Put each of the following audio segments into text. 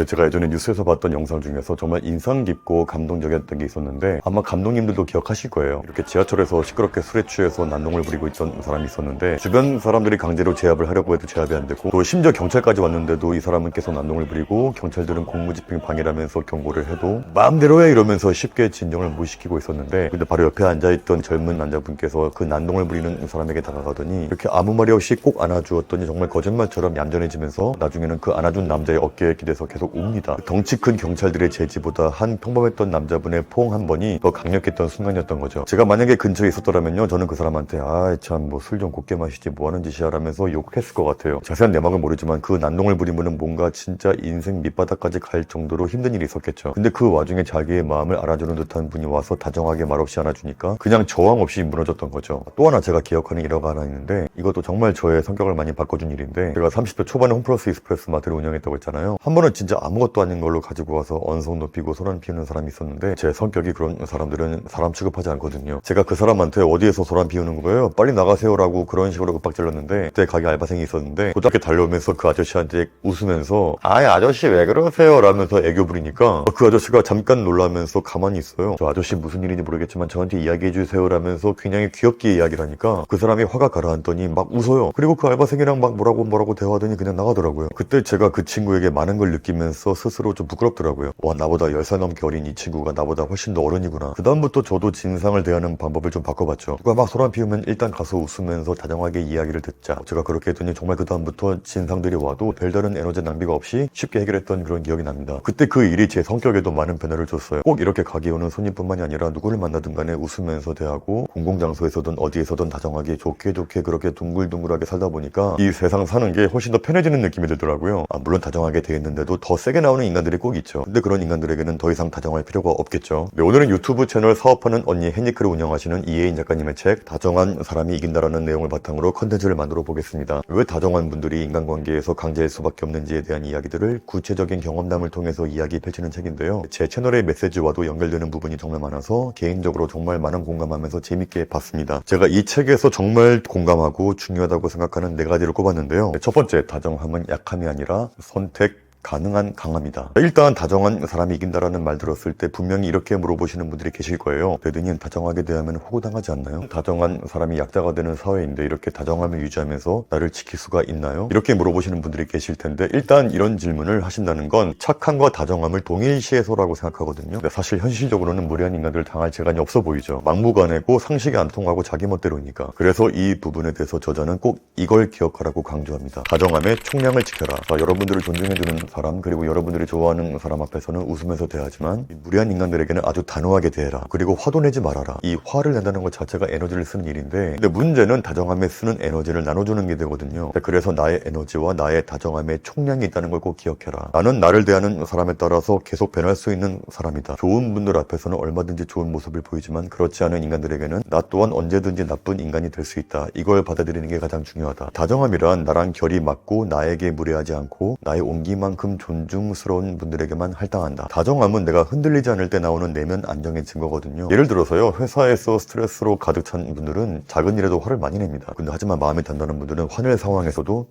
제가 예전에 뉴스에서 봤던 영상 중에서 정말 인상 깊고 감동적이었던 게 있었는데, 아마 감독님들도 기억하실 거예요. 이렇게 지하철에서 시끄럽게 술에 취해서 난동을 부리고 있던 사람이 있었는데, 주변 사람들이 강제로 제압을 하려고 해도 제압이 안 되고, 또 심지어 경찰까지 왔는데도 이 사람은 계속 난동을 부리고 경찰들은 공무집행 방해라면서 경고를 해도 마음대로 해 이러면서 쉽게 진정을 못 시키고 있었는데, 근데 바로 옆에 앉아있던 젊은 남자분께서 그 난동을 부리는 사람에게 다가가더니 이렇게 아무 말이 없이 꼭 안아주었더니 정말 거짓말처럼 얌전해지면서 나중에는 그 안아준 남자의 어깨에 기대서 계속 웁니다. 덩치 큰 경찰들의 제지보다 한 평범했던 남자분의 포옹 한 번이 더 강력했던 순간이었던 거죠. 제가 만약에 근처에 있었더라면요, 저는 그 사람한테 참 뭐 술 좀 곱게 마시지 뭐 하는 짓이야 라면서 욕했을 것 같아요. 자세한 내막을 모르지만 그 난동을 부린 분은 뭔가 진짜 인생 밑바닥까지 갈 정도로 힘든 일이 있었겠죠. 근데 그 와중에 자기의 마음을 알아주는 듯한 분이 와서 다정하게 말없이 안아주니까 그냥 저항 없이 무너졌던 거죠. 또 하나 제가 기억하는 일화가 하나 있는데, 이것도 정말 저의 성격을 많이 바꿔준 일인데, 제가 30대 초반에 홈플러스 익스프레스 마트를 운영했다고 했잖아요. 한 번은 진짜 아무것도 아닌 걸로 가지고 와서 언성 높이고 소란 피우는 사람이 있었는데, 제 성격이 그런 사람들은 사람 취급하지 않거든요. 제가 그 사람한테 어디에서 소란 피우는 거예요? 빨리 나가세요라고 그런 식으로 윽박질렀는데, 그때 가게 알바생이 있었는데 고등학교 달려오면서 그 아저씨한테 웃으면서 아저씨 왜 그러세요? 라면서 애교 부리니까 그 아저씨가 잠깐 놀라면서 가만히 있어요. 저 아저씨 무슨 일인지 모르겠지만 저한테 이야기해 주세요 라면서 굉장히 귀엽게 이야기를 하니까 그 사람이 화가 가라앉더니 막 웃어요. 그리고 그 알바생이랑 막 뭐라고 대화하더니 그냥 나가더라고요. 그때 제가 그 친구에게 많은 걸 느끼면서 스스로 좀 부끄럽더라고요. 와, 나보다 10살 넘게 어린 이 친구가 나보다 훨씬 더 어른이구나. 그 다음부터 저도 진상을 대하는 방법을 좀 바꿔봤죠. 누가 막 소란 피우면 일단 가서 웃으면서 다정하게 이야기를 듣자. 제가 그렇게 했더니 정말 그 다음부터 진상들이 와도 별다른 에너지 낭비가 없이 쉽게 해결했던 그런 기억이 납니다. 그때 그 일이 제 성격에도 많은 변화를 줬어요. 꼭 이렇게 가게 오는 손님뿐만이 아니라 누구를 만나든 간에 웃으면서 대하고 공공장소에서든 어디에서든 다정하게 좋게 그렇게 둥글둥글하게 살다 보니까 이 세상 사는 게 훨씬 더 편해지는 느낌이 들더라고요. 물론 다정하게 대했는데도 더 세게 나오는 인간들이 꼭 있죠. 근데 그런 인간들에게는 더 이상 다정할 필요가 없겠죠. 네, 오늘은 유튜브 채널 사업하는 언니 해니크를 운영하시는 이혜인 작가님의 책 다정한 사람이 이긴다라는 내용을 바탕으로 컨텐츠를 만들어 보겠습니다. 왜 다정한 분들이 인간관계에서 강제일 수밖에 없는지에 대한 이야기들을 구체적인 경험담을 통해서 이야기 펼치는 책인데요. 제 채널의 메시지와도 연결되는 부분이 정말 많아서 개인적으로 정말 많은 공감하면서 재밌게 봤습니다. 제가 이 책에서 정말 공감하고 중요하다고 생각하는 4가지를 꼽았는데요. 첫 번째, 다정함은 약함이 아니라 선택 가능한 강함이다. 일단 다정한 사람이 이긴다라는 말 들었을 때 분명히 이렇게 물어보시는 분들이 계실 거예요. 대드님, 다정하게 대하면 호구당하지 않나요? 다정한 사람이 약자가 되는 사회인데 이렇게 다정함을 유지하면서 나를 지킬 수가 있나요? 이렇게 물어보시는 분들이 계실 텐데, 일단 이런 질문을 하신다는 건 착함과 다정함을 동일시해서라고 생각하거든요. 근데 사실 현실적으로는 무례한 인간들을 당할 재간이 없어 보이죠. 막무가내고 상식이 안 통하고 자기 멋대로니까. 그래서 이 부분에 대해서 저자는 꼭 이걸 기억하라고 강조합니다. 다정함의 총량을 지켜라. 여러분들을 존중해주는 사람, 그리고 여러분들이 좋아하는 사람 앞에서는 웃으면서 대하지만 무례한 인간들에게는 아주 단호하게 대해라. 그리고 화도 내지 말아라. 이 화를 낸다는 것 자체가 에너지를 쓰는 일인데, 근데 문제는 다정함에 쓰는 에너지를 나눠주는 게 되거든요. 그래서 나의 에너지와 나의 다정함의 총량이 있다는 걸 꼭 기억해라. 나는 나를 대하는 사람에 따라서 계속 변할 수 있는 사람이다. 좋은 분들 앞에서는 얼마든지 좋은 모습을 보이지만 그렇지 않은 인간들에게는 나 또한 언제든지 나쁜 인간이 될 수 있다. 이걸 받아들이는 게 가장 중요하다. 다정함이란 나랑 결이 맞고 나에게 무례하지 않고 나의 온기만큼 존중스러운 분들에게만 할당한다. 다정함은 내가 흔들리지 않을 때 나오는 내면 안정의 증거거든요. 예를 들어서요, 회사에서 스트레스로 가득 찬 분들은 작은 일에도 화를 많이 냅니다. 근데 하지만 마음이 단단한 분들은 화낼 상황에서도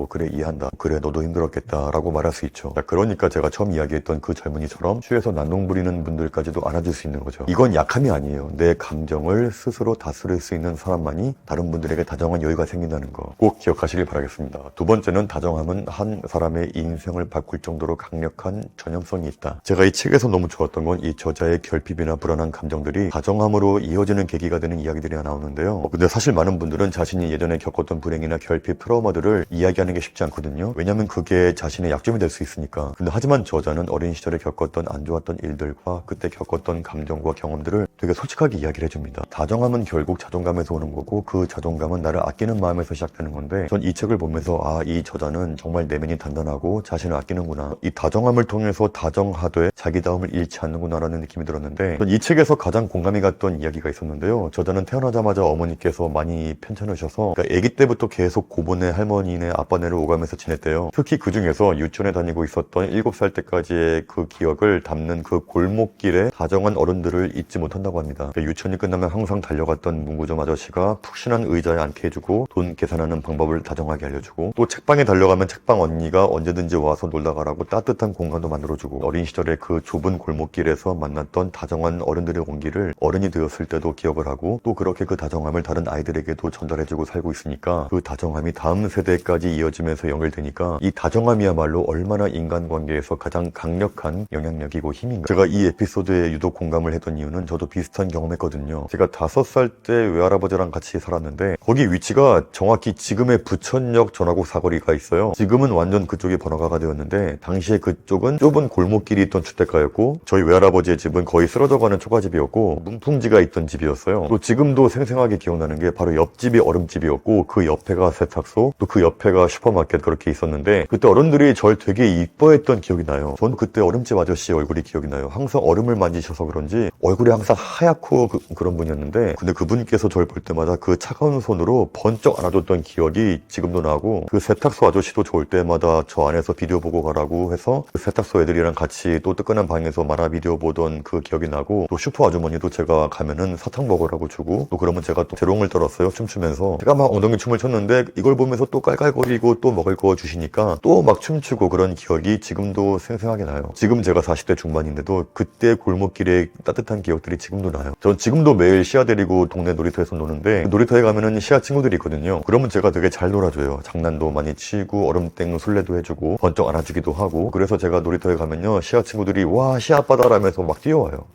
그래, 이해한다. 그래, 너도 힘들었겠다 라고 말할 수 있죠. 그러니까 제가 처음 이야기했던 그 젊은이처럼 취해서 난동 부리는 분들까지도 안아줄 수 있는 거죠. 이건 약함이 아니에요. 내 감정을 스스로 다스릴 수 있는 사람만이 다른 분들에게 다정한 여유가 생긴다는 거 꼭 기억하시길 바라겠습니다. 두 번째는, 다정함은 한 사람의 인생을 바꿀 정도로 강력한 전염성이 있다. 제가 이 책에서 너무 좋았던 건 이 저자의 결핍이나 불안한 감정들이 다정함으로 이어지는 계기가 되는 이야기들이 나오는데요. 근데 사실 많은 분들은 자신이 예전에 겪었던 불행이나 결핍, 트라우마들을 이야기하는 게 쉽지 않거든요. 왜냐면 그게 자신의 약점이 될 수 있으니까. 근데 하지만 저자는 어린 시절에 겪었던 안 좋았던 일들과 그때 겪었던 감정과 경험들을 되게 솔직하게 이야기를 해줍니다. 다정함은 결국 자존감에서 오는 거고, 그 자존감은 나를 아끼는 마음에서 시작되는 건데, 전 이 책을 보면서 이 저자는 정말 내면이 단단하고 자신을 아끼는구나. 이 다정함을 통해서 다정하되 자기다움을 잃지 않는구나라는 느낌이 들었는데, 전 이 책에서 가장 공감이 갔던 이야기가 있었는데요. 저자는 태어나자마자 어머니께서 많이 편찮으셔서, 아기 때부터 계속 고본의 할머니네 아빠 오빠네를 오가면서 지냈대요. 특히 그 중에서 유치원에 다니고 있었던 7살 때까지의 그 기억을 담는 그 골목길에 다정한 어른들을 잊지 못한다고 합니다. 유치원이 끝나면 항상 달려갔던 문구점 아저씨가 푹신한 의자에 앉게 해주고 돈 계산하는 방법을 다정하게 알려주고, 또 책방에 달려가면 책방 언니가 언제든지 와서 놀다 가라고 따뜻한 공간도 만들어주고, 어린 시절에 그 좁은 골목길에서 만났던 다정한 어른들의 온기를 어른이 되었을 때도 기억을 하고, 또 그렇게 그 다정함을 다른 아이들에게도 전달해주고 살고 있으니까 그 다정함이 다음 세대까지 이어지면서 연결되니까 이 다정함이야말로 얼마나 인간관계에서 가장 강력한 영향력이고 힘인가. 제가 이 에피소드에 유독 공감을 했던 이유는 저도 비슷한 경험했거든요. 제가 5살 때 외할아버지랑 같이 살았는데 거기 위치가 정확히 지금의 부천역 전화국 사거리가 있어요. 지금은 완전 그쪽이 번화가가 되었는데 당시에 그쪽은 좁은 골목길이 있던 주택가였고, 저희 외할아버지의 집은 거의 쓰러져가는 초가집이었고 문풍지가 있던 집이었어요. 또 지금도 생생하게 기억나는 게 바로 옆집이 얼음집이었고 그 옆에가 세탁소, 또 그 옆에가 슈퍼마켓 그렇게 있었는데, 그때 어른들이 절 되게 이뻐했던 기억이 나요. 전 그때 얼음집 아저씨 얼굴이 기억이 나요. 항상 얼음을 만지셔서 그런지 얼굴이 항상 하얗고 그런 분이었는데, 근데 그분께서 절 볼 때마다 그 차가운 손으로 번쩍 안아줬던 기억이 지금도 나고, 그 세탁소 아저씨도 저 올 때마다 저 안에서 비디오 보고 가라고 해서 그 세탁소 애들이랑 같이 또 뜨끈한 방에서 만화 비디오 보던 그 기억이 나고, 또 슈퍼 아주머니도 제가 가면은 사탕 먹으라고 주고, 또 그러면 제가 또 재롱을 떨었어요. 춤추면서 제가 막 엉덩이 춤을 췄는데 이걸 보면서 또 깔깔거리고 또 먹을 거 주시니까 또 막 춤추고 그런 기억이 지금도 생생하게 나요. 지금 제가 40대 중반인데도 그때 골목길의 따뜻한 기억들이 지금도 나요. 전 지금도 매일 시아 데리고 동네 놀이터에서 노는데, 놀이터에 가면은 시아 친구들이 있거든요. 그러면 제가 되게 잘 놀아줘요. 장난도 많이 치고 얼음땡 술래도 해주고 번쩍 안아주기도 하고. 그래서 제가 놀이터에 가면요 시아 친구들이 와 시아 아빠다 라면서 막 뛰어와요.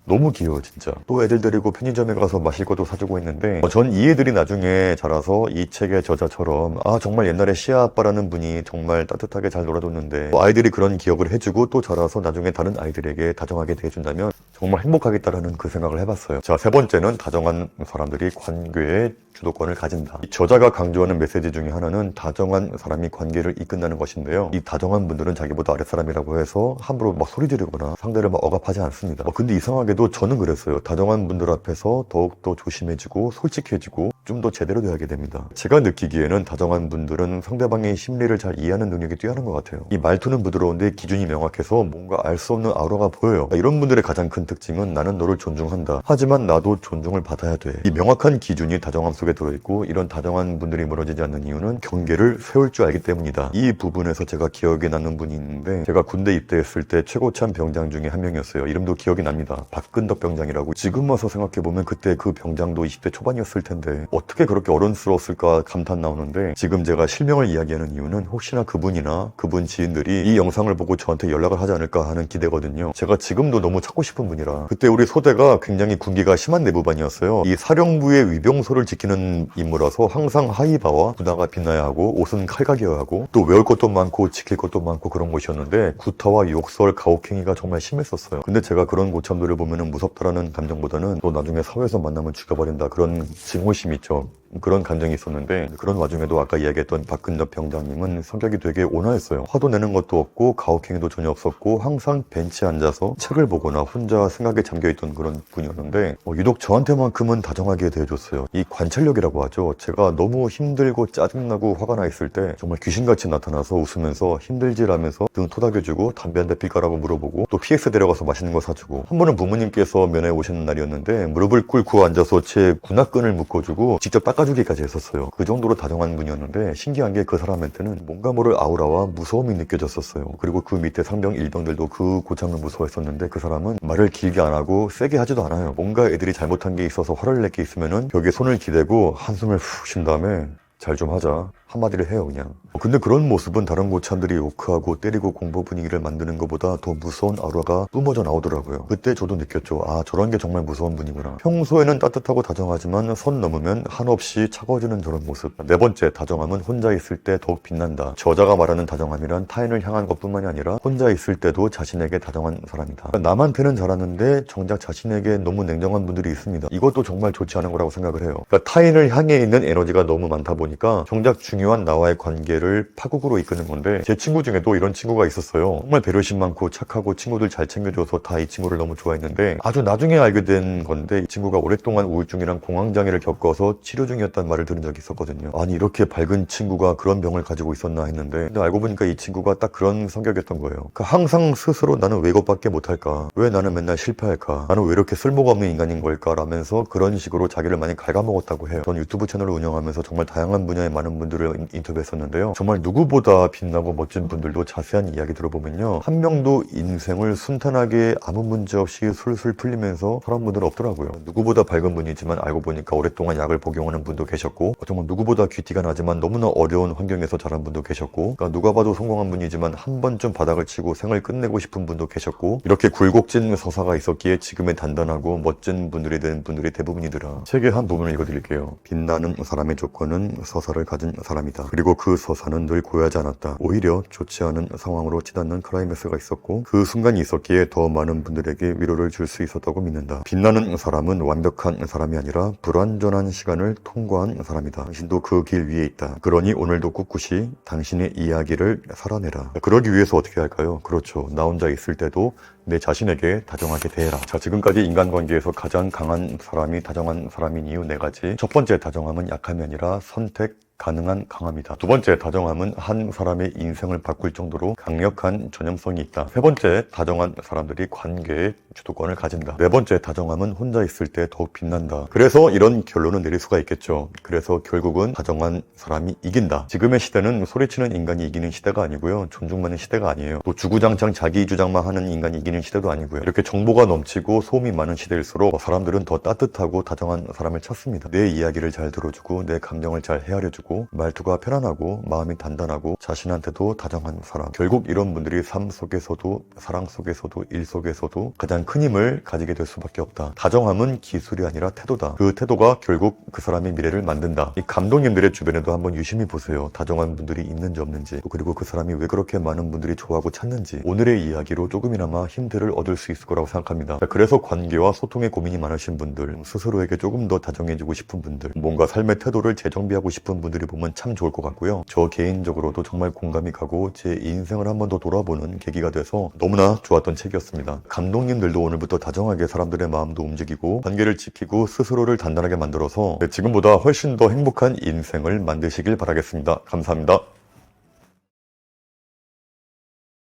너무 귀여워 진짜. 또 애들 데리고 편의점에 가서 마실 것도 사주고 있는데, 전 이 애들이 나중에 자라서 이 책의 저자처럼 정말 옛날에 시아 아빠라는 분이 정말 따뜻하게 잘 놀아줬는데, 아이들이 그런 기억을 해주고 또 자라서 나중에 다른 아이들에게 다정하게 대해준다면 정말 행복하겠다라는 그 생각을 해봤어요. 자, 3번째는 다정한 사람들이 관계의 주도권을 가진다. 이 저자가 강조하는 메시지 중에 하나는 다정한 사람이 관계를 이끈다는 것인데요. 이 다정한 분들은 자기보다 아랫사람이라고 해서 함부로 막 소리 지르거나 상대를 막 억압하지 않습니다. 근데 이상하게도 저는 그랬어요. 다정한 분들 앞에서 더욱더 조심해지고 솔직해지고 좀 더 제대로 돼야 하게 됩니다. 제가 느끼기에는 다정한 분들은 상대방의 심리를 잘 이해하는 능력이 뛰어난 것 같아요. 이 말투는 부드러운데 기준이 명확해서 뭔가 알 수 없는 아우라가 보여요. 이런 분들의 가장 큰 특징은 나는 너를 존중한다. 하지만 나도 존중을 받아야 돼. 이 명확한 기준이 다정함 속에 들어있고, 이런 다정한 분들이 무너지지 않는 이유는 경계를 세울 줄 알기 때문이다. 이 부분에서 제가 기억에 남는 분이 있는데, 제가 군대 입대했을 때 최고참 병장 중에 한 명이었어요. 이름도 기억이 납니다. 박근덕 병장이라고. 지금 와서 생각해보면 그때 그 병장도 20대 초반이었을 텐데 어떻게 그렇게 어른스러웠을까 감탄 나오는데, 지금 제가 실명을 이야기하는 이유는 혹시나 그분이나 그분 지인들이 이 영상을 보고 저한테 연락을 하지 않을까 하는 기대거든요. 제가 지금도 너무 찾고 싶은 분이라. 그때 우리 소대가 굉장히 군기가 심한 내부반이었어요. 이 사령부의 위병소를 지키는 임무라서 항상 하이바와 군화가 빛나야 하고 옷은 칼각이어야 하고 또 외울 것도 많고 지킬 것도 많고 그런 곳이었는데, 구타와 욕설, 가혹행위가 정말 심했었어요. 근데 제가 그런 고참들을 보면은 무섭다라는 감정보다는 또 나중에 사회에서 만나면 죽여버린다 그런 증오심이 있죠. 그런 감정이 있었는데, 그런 와중에도 아까 이야기했던 박근덕 병장님은 성격이 되게 온화했어요. 화도 내는 것도 없고 가혹행위도 전혀 없었고 항상 벤치에 앉아서 책을 보거나 혼자 생각에 잠겨있던 그런 분이었는데, 유독 저한테만큼은 다정하게 대해줬어요. 이 관찰력이라고 하죠. 제가 너무 힘들고 짜증나고 화가 나 있을 때 정말 귀신같이 나타나서 웃으면서 힘들지라면서 등 토닥여주고 담배 한 대 필까라고 물어보고, 또 PX 데려가서 맛있는 거 사주고, 한 번은 부모님께서 면회 오시는 날이었는데 무릎을 꿇고 앉아서 제 군화끈을 묶어주고 직접 닦아주기까지 했었어요. 그 정도로 다정한 분이었는데, 신기한 게 그 사람한테는 뭔가 모를 아우라와 무서움이 느껴졌었어요. 그리고 그 밑에 상병 일병들도 그 고참을 무서워했었는데, 그 사람은 말을 길게 안 하고 세게 하지도 않아요. 뭔가 애들이 잘못한 게 있어서 화를 낼 게 있으면은 벽에 손을 기대고 한숨을 푹 쉰 다음에 잘 좀 하자 한마디를 해요 그냥. 근데 그런 모습은 다른 고참들이 욕하고 때리고 공포 분위기를 만드는 것보다 더 무서운 아우라가 뿜어져 나오더라고요. 그때 저도 느꼈죠. 저런 게 정말 무서운 분이구나. 평소에는 따뜻하고 다정하지만 선 넘으면 한없이 차가워지는 저런 모습. 4번째, 다정함은 혼자 있을 때 더욱 빛난다. 저자가 말하는 다정함이란 타인을 향한 것뿐만이 아니라 혼자 있을 때도 자신에게 다정한 사람이다. 남한테는 잘하는데 정작 자신에게 너무 냉정한 분들이 있습니다. 이것도 정말 좋지 않은 거라고 생각을 해요. 타인을 향해 있는 에너지가 너무 많다 보니 보니까 정작 중요한 나와의 관계를 파국으로 이끄는 건데, 제 친구 중에도 이런 친구가 있었어요. 정말 배려심 많고 착하고 친구들 잘 챙겨줘서 다 이 친구를 너무 좋아했는데, 아주 나중에 알게 된 건데 이 친구가 오랫동안 우울증이랑 공황장애를 겪어서 치료 중이었단 말을 들은 적이 있었거든요. 아니, 이렇게 밝은 친구가 그런 병을 가지고 있었나 했는데, 근데 알고 보니까 이 친구가 딱 그런 성격이었던 거예요. 그러니까 항상 스스로 나는 왜 이것밖에 못할까, 왜 나는 맨날 실패할까, 나는 왜 이렇게 쓸모가 없는 인간인 걸까 라면서 그런 식으로 자기를 많이 갉아먹었다고 해요. 전 유튜브 채널을 운영하면서 정말 다양한 분야의 많은 분들을 인터뷰했었는데요. 정말 누구보다 빛나고 멋진 분들도 자세한 이야기 들어보면요, 한 명도 인생을 순탄하게 아무 문제 없이 술술 풀리면서 살아온 분들은 없더라고요. 누구보다 밝은 분이지만 알고 보니까 오랫동안 약을 복용하는 분도 계셨고, 정말 누구보다 귀티가 나지만 너무나 어려운 환경에서 자란 분도 계셨고, 그러니까 누가 봐도 성공한 분이지만 한 번쯤 바닥을 치고 생을 끝내고 싶은 분도 계셨고, 이렇게 굴곡진 서사가 있었기에 지금의 단단하고 멋진 분들이 된 분들이 대부분이더라. 책의 한 부분을 읽어드릴게요. 빛나는 사람의 조건은 서사를 가진 사람이다. 그리고 그 서사는 늘 고요하지 않았다. 오히려 좋지 않은 상황으로 치닫는 클라이맥스가 있었고, 그 순간이 있었기에 더 많은 분들에게 위로를 줄 수 있었다고 믿는다. 빛나는 사람은 완벽한 사람이 아니라 불완전한 시간을 통과한 사람이다. 당신도 그 길 위에 있다. 그러니 오늘도 꿋꿋이 당신의 이야기를 살아내라. 그러기 위해서 어떻게 할까요? 그렇죠. 나 혼자 있을 때도 내 자신에게 다정하게 대해라. 자, 지금까지 인간관계에서 가장 강한 사람이 다정한 사람인 이유 4가지. 첫 번째 다정함은 약함이 아니라 선택 가능한 강함이다. 두 번째 다정함은 한 사람의 인생을 바꿀 정도로 강력한 전염성이 있다. 세 번째, 다정한 사람들이 관계의 주도권을 가진다. 네 번째, 다정함은 혼자 있을 때 더욱 빛난다. 그래서 이런 결론을 내릴 수가 있겠죠. 그래서 결국은 다정한 사람이 이긴다. 지금의 시대는 소리치는 인간이 이기는 시대가 아니고요, 존중받는 시대가 아니에요. 또 주구장창 자기 주장만 하는 인간이 이기는 시대도 아니고요. 이렇게 정보가 넘치고 소음이 많은 시대일수록 사람들은 더 따뜻하고 다정한 사람을 찾습니다. 내 이야기를 잘 들어주고 내 감정을 잘 헤아려주고 말투가 편안하고 마음이 단단하고 자신한테도 다정한 사람. 결국 이런 분들이 삶 속에서도 사랑 속에서도 일 속에서도 가장 큰 힘을 가지게 될 수밖에 없다. 다정함은 기술이 아니라 태도다. 그 태도가 결국 그 사람의 미래를 만든다. 이 감독님들의 주변에도 한번 유심히 보세요. 다정한 분들이 있는지 없는지, 그리고 그 사람이 왜 그렇게 많은 분들이 좋아하고 찾는지. 오늘의 이야기로 조금이나마 힘들을 얻을 수 있을 거라고 생각합니다. 그래서 관계와 소통에 고민이 많으신 분들, 스스로에게 조금 더 다정해지고 싶은 분들, 뭔가 삶의 태도를 재정비하고 싶은 분들이 보면 참 좋을 것 같고요. 저 개인적으로도 정말 공감이 가고 제 인생을 한 번 더 돌아보는 계기가 돼서 너무나 좋았던 책이었습니다. 감독님들도 오늘부터 다정하게 사람들의 마음도 움직이고 관계를 지키고 스스로를 단단하게 만들어서 지금보다 훨씬 더 행복한 인생을 만드시길 바라겠습니다. 감사합니다.